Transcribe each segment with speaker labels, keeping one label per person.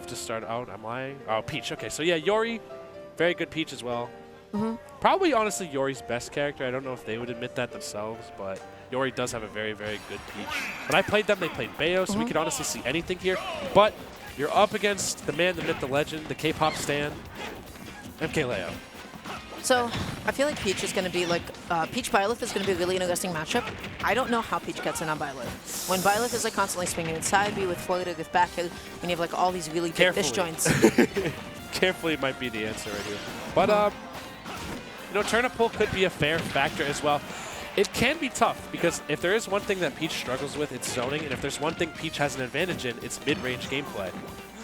Speaker 1: believe, to start out. Am I? Oh, Peach. Okay, so yeah, Yori, very good Peach as well. Probably, honestly, Yori's best character. I don't know if they would admit that themselves, but Yori does have a very, very good Peach. When I played them, they played Bayo, so we could honestly see anything here. But you're up against the man, the myth, the legend, the K-pop stan, MkLeo.
Speaker 2: So I feel like Peach is going to be like, Peach Byleth is going to be a really interesting matchup. I don't know how Peach gets in on Byleth. When Byleth is like constantly swinging inside B with floated, with back hill, and you have like all these really big disjoints.
Speaker 1: Carefully might be the answer right here. But, you know, turnip pull could be a fair factor as well. It can be tough because if there is one thing that Peach struggles with, it's zoning. And if there's one thing Peach has an advantage in, it's mid-range gameplay.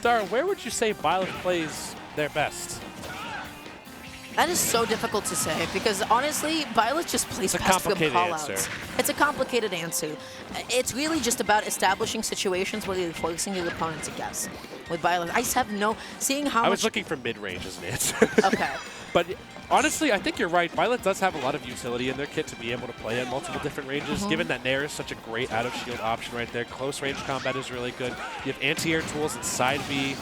Speaker 1: Dara, where would you say Byleth plays their best?
Speaker 2: That is so difficult to say because honestly, Byleth just plays best from call-outs. It's a complicated answer. It's really just about establishing situations where you're forcing your opponent to guess. With Byleth, I just have no seeing how much.
Speaker 1: I was looking for mid-range as an answer.
Speaker 2: Okay.
Speaker 1: But honestly, I think you're right. Byleth does have a lot of utility in their kit to be able to play at multiple different ranges, given that Nair is such a great out-of-shield option right there. Close range combat is really good. You have anti-air tools inside B.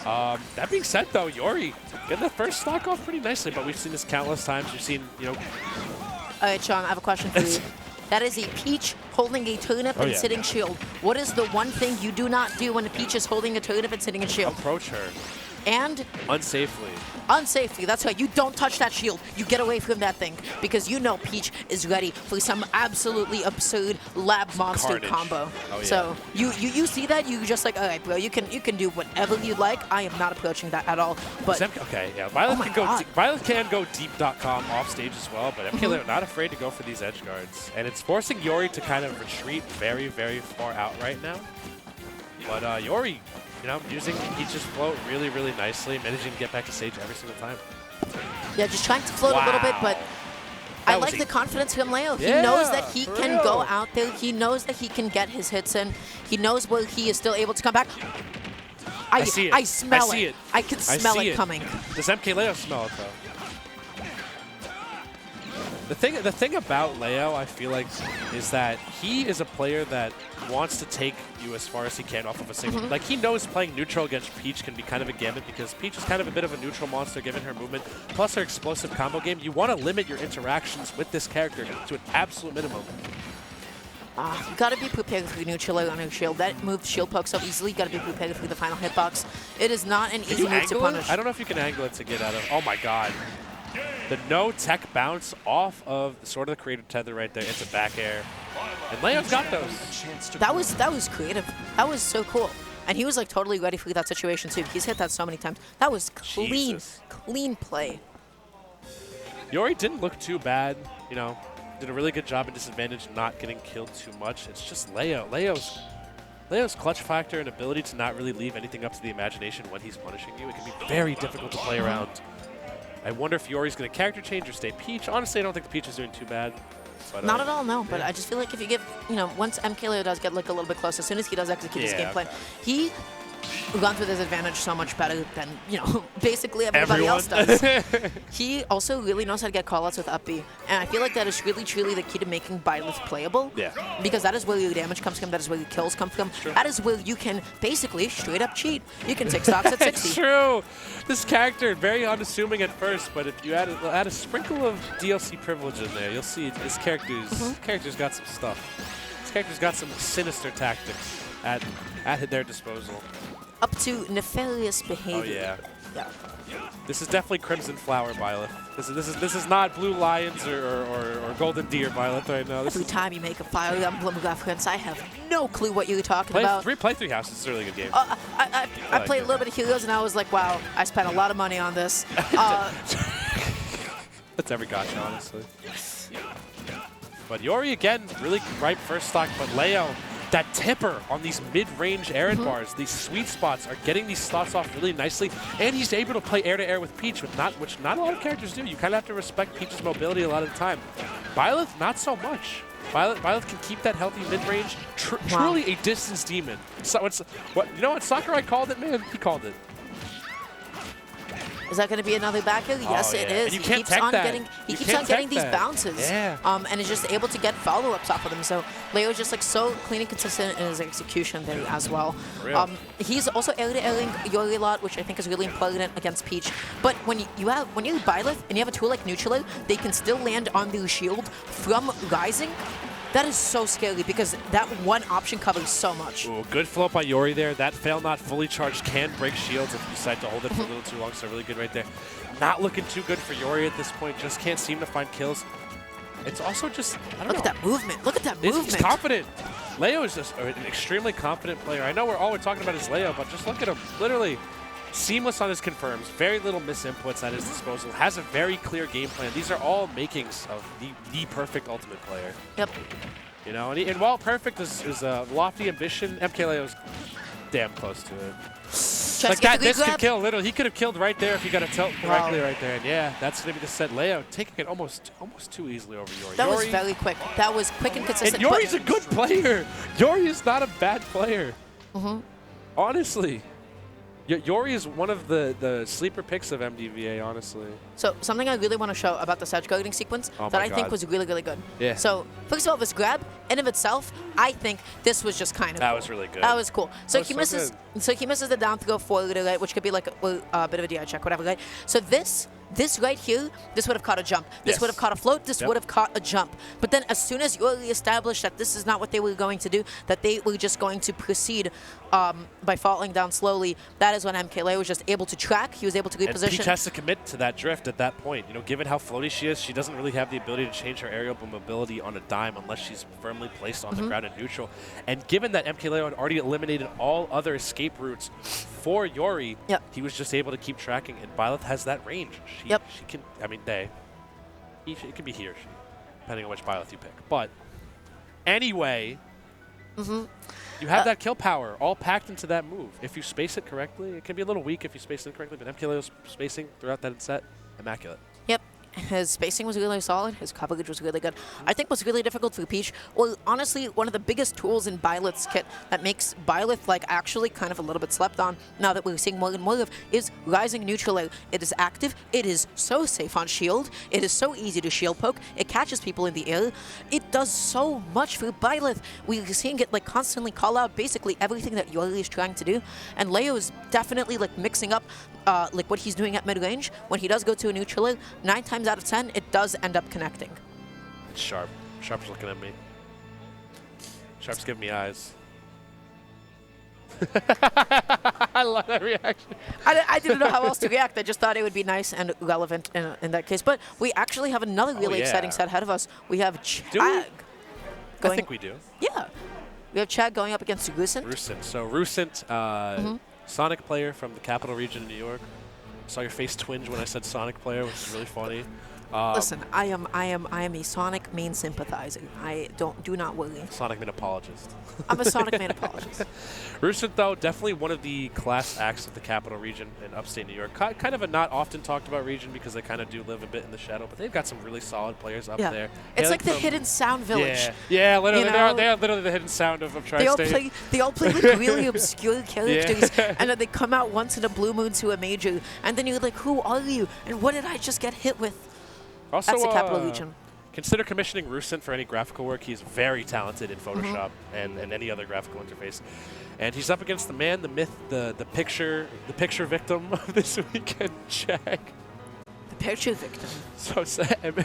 Speaker 1: That being said, though, Yori getting the first stock off pretty nicely, but we've seen this countless times. We've seen, you know.
Speaker 2: All right, Sean, I have a question for you. That is a Peach holding a turnip and sitting shield. What is the one thing you do not do when a Peach is holding a turnip and sitting in shield?
Speaker 1: Approach her.
Speaker 2: And?
Speaker 1: Unsafely.
Speaker 2: Unsafely, that's right. You don't touch that shield. You get away from that thing because you know Peach is ready for some absolutely absurd lab monster combo.
Speaker 1: Oh, yeah.
Speaker 2: So you see that, you just like, all right, bro, you can do whatever you like. I am not approaching that at all. But
Speaker 1: okay, yeah, Byleth can go deep.com off stage as well, but MkLeo not afraid to go for these edge guards, and it's forcing Yori to kind of retreat very, very far out right now. But Yori, you know, using Peach's float really, really nicely, managing to get back to stage every single time.
Speaker 2: Yeah, just trying to float a little bit, but I like the confidence from Leo. He knows that he can go out there. He knows that he can get his hits in. He knows where he is still able to come back. I see it. I smell it. I can smell it coming.
Speaker 1: Does MkLeo smell it, though? The thing about Leo, I feel like, is that he is a player that wants to take you as far as he can off of a single. Like, he knows playing neutral against Peach can be kind of a gambit because Peach is kind of a bit of a neutral monster given her movement, plus her explosive combo game. You want to limit your interactions with this character to an absolute minimum.
Speaker 2: You gotta be prepared for the neutral on your shield. That move shield pokes so easily. You gotta be prepared for the final hitbox. It is not an easy move to punish.
Speaker 1: I don't know if you can angle it to get out of. Oh my god. The no tech bounce off of sort of the creative tether right there into back air. And Leo's got those.
Speaker 2: That was creative. That was so cool. And he was like totally ready for that situation too. He's hit that so many times. That was clean, clean play.
Speaker 1: Yori didn't look too bad, you know. Did a really good job at disadvantage, not getting killed too much. It's just Leo. Leo's clutch factor and ability to not really leave anything up to the imagination when he's punishing you. It can be very difficult to play around. I wonder if Yori's going to character change or stay Peach. Honestly, I don't think the Peach is doing too bad. But,
Speaker 2: not at all, no. But I just feel like if you give, you know, once MkLeo does get like a little bit close, as soon as he does execute his gameplay, he runs with his advantage so much better than, you know, basically everybody else does. He also really knows how to get callouts with up B. And I feel like that is really, truly the key to making Byleth playable.
Speaker 1: Yeah.
Speaker 2: Because that is where your damage comes from, that is where your kills come from. That is where you can basically straight up cheat. You can take stocks at 60.
Speaker 1: It's true. This character, very unassuming at first, but if you add a sprinkle of DLC privilege in there, you'll see this character's got some stuff. This character's got some sinister tactics at their disposal.
Speaker 2: Up to nefarious behavior.
Speaker 1: Oh yeah. This is definitely Crimson Flower Byleth. This is not Blue Lions or Golden Deer Byleth right now.
Speaker 2: Every time you make a Fire Emblem reference, I have no clue what you're talking about.
Speaker 1: Play Three Houses is a really good game.
Speaker 2: I played a little bit of Heroes and I was like, wow, I spent a lot of money on this.
Speaker 1: That's every gotcha, honestly. But Yori again, really ripe first stock, but Leo, that tipper on these mid-range errand bars, these sweet spots are getting these slots off really nicely, and he's able to play air-to-air with Peach, which not a lot of characters do. You kind of have to respect Peach's mobility a lot of the time. Byleth, not so much. Byleth can keep that healthy mid-range. Truly a distance demon. So you know what Sakurai called it, man? He called it.
Speaker 2: Is that going to be another back air? Yes, it is.
Speaker 1: And you
Speaker 2: He
Speaker 1: can't
Speaker 2: keeps
Speaker 1: tech
Speaker 2: on
Speaker 1: that.
Speaker 2: getting
Speaker 1: You
Speaker 2: keeps
Speaker 1: can't
Speaker 2: on getting
Speaker 1: tech
Speaker 2: these
Speaker 1: that.
Speaker 2: bounces.
Speaker 1: Yeah.
Speaker 2: And is just able to get follow-ups off of them. So Leo is just like so clean and consistent in his execution there as well.
Speaker 1: Real.
Speaker 2: He's also air-to-airing Yori a lot, which I think is really important against Peach. But when you're Byleth and you have a tool like Neutral Air, they can still land on the shield from rising. That is so scary because that one option covers so much.
Speaker 1: Ooh, good float by Yori there. That fail not fully charged can break shields if you decide to hold it for a little too long, so really good right there. Not looking too good for Yori at this point. Just can't seem to find kills. It's also just, I don't know.
Speaker 2: Look at that movement. Look at that movement.
Speaker 1: He's confident. Leo is just an extremely confident player. I know all we're talking about is Leo, but just look at him. Literally seamless on his confirms. Very little misinputs at his disposal. Has a very clear game plan. These are all makings of the perfect ultimate player.
Speaker 2: Yep.
Speaker 1: You know, and while perfect is a lofty ambition, MkLeo's damn close to it. Like that, this could kill, literally. He could have killed right there if he got a tilt correctly right there. And yeah, that's going to be the set. Leo taking it almost too easily over Yori.
Speaker 2: That was very quick. That was quick and consistent.
Speaker 1: And Yori's a good player. Yori is not a bad player. Honestly. Yori is one of the sleeper picks of MDVA, honestly.
Speaker 2: So something I really want to show about the Sedge guarding sequence that I think was really, really good.
Speaker 1: Yeah.
Speaker 2: So first of all, this grab, in of itself, I think this was just kind of
Speaker 1: That
Speaker 2: cool.
Speaker 1: was really good.
Speaker 2: That was cool. So
Speaker 1: That
Speaker 2: he
Speaker 1: was so
Speaker 2: misses.
Speaker 1: good.
Speaker 2: So he misses the down throw forward, right, which could be like a bit of a DI check, whatever, right? So this right here, this would have caught a jump. This would have caught a float. This would have caught a jump. But then as soon as Yori established that this is not what they were going to do, that they were just going to proceed by falling down slowly, that is when MkLeo was just able to track. He was able to reposition.
Speaker 1: And Peach has to commit to that drift at that point. You know, given how floaty she is, she doesn't really have the ability to change her aerial mobility on a dime unless she's firmly placed on the ground in neutral. And given that MkLeo had already eliminated all other escape routes for Yori, he was just able to keep tracking. And Byleth has that range. She can, I mean, it can be he or she, depending on which Byleth you pick. But anyway, you have that kill power all packed into that move. If you space it correctly, it can be a little weak if you space it incorrectly, but MkLeo's spacing throughout that set, immaculate.
Speaker 2: Yep. His spacing was really solid. His coverage was really good. I think what's really difficult for Peach, well, honestly, one of the biggest tools in Byleth's kit that makes Byleth like actually kind of a little bit slept on now that we're seeing more and more of is Rising Neutral Air. It is active. It is so safe on shield. It is so easy to shield poke. It catches people in the air. It does so much for Byleth. We're seeing it like constantly call out basically everything that Yori is trying to do. And Leo is definitely like mixing up like what he's doing at mid-range. When he does go to a neutral air, 9 times out of 10, it does end up connecting.
Speaker 1: It's Sharp. Sharp's looking at me. Sharp's giving me eyes. I love that reaction.
Speaker 2: I didn't know how else to react. I just thought it would be nice and relevant in that case. But we actually have another really exciting set ahead of us. We have Chag.
Speaker 1: I think we do.
Speaker 2: Yeah. We have Chag going up against Rusent.
Speaker 1: Rusent. So Rusent, Sonic player from the capital region of New York. Saw your face twinge when I said Sonic player, which is really funny.
Speaker 2: Listen, I am a Sonic main sympathizer. I do not worry.
Speaker 1: Sonic main apologist.
Speaker 2: I'm a Sonic main apologist.
Speaker 1: Rusent, though, definitely one of the class acts of the capital region in upstate New York. Kind of a not often talked about region because they kind of do live a bit in the shadow, but they've got some really solid players up there.
Speaker 2: It's like the hidden sound village.
Speaker 1: Yeah, literally, they are literally the hidden sound of Tri-State.
Speaker 2: They all play like really obscure characters, and then they come out once in a blue moon to a major, and then you're like, who are you? And what did I just get hit with?
Speaker 1: Also,
Speaker 2: that's the capital region.
Speaker 1: Consider commissioning Rusent for any graphical work. He's very talented in Photoshop and any other graphical interface. And he's up against the man, the myth, the picture victim of this weekend, Chag.
Speaker 2: The picture victim.
Speaker 1: So sad.